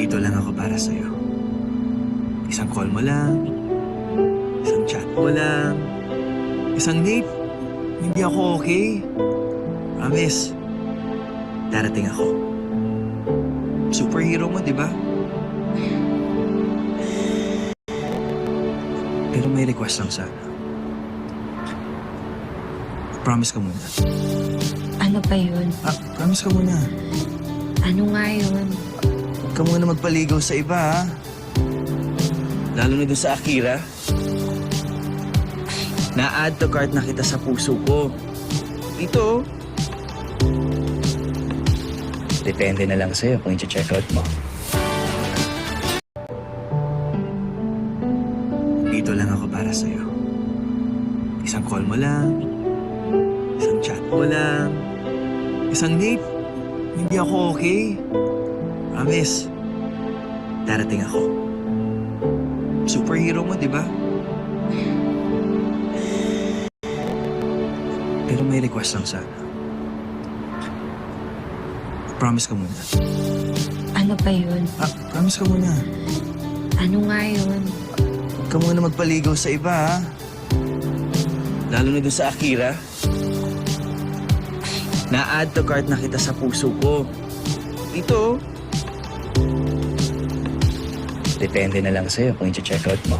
Dito lang ako para sa'yo. Isang call mo lang, isang chat mo lang, isang date, hindi ako okay. Promise, darating ako. Superhero mo, di ba? Pero may request lang sana. Promise ka muna. Ano pa yun? Promise ka muna. Ano nga yun? Huwag ka muna magpaligaw sa iba, ha? Lalo na doon sa Akira. Na-add to cart na kita sa puso ko. Ito. Depende na lang sa'yo kung i-check out mo. Dito lang ako para sa'yo. Isang call mo lang, isang chat mo lang, isang date, hindi ako okay. Promise, darating ako. Superhero mo, di ba? Pero may request lang sana. Promise ka muna. Ano pa yun? Promise ka muna. Ano nga yun? Huwag ka muna magpaligaw sa iba, ha? Lalo na doon sa Akira. Na-add to cart na kita sa puso ko. Ito. Depende na lang sa'yo kung i-check out mo.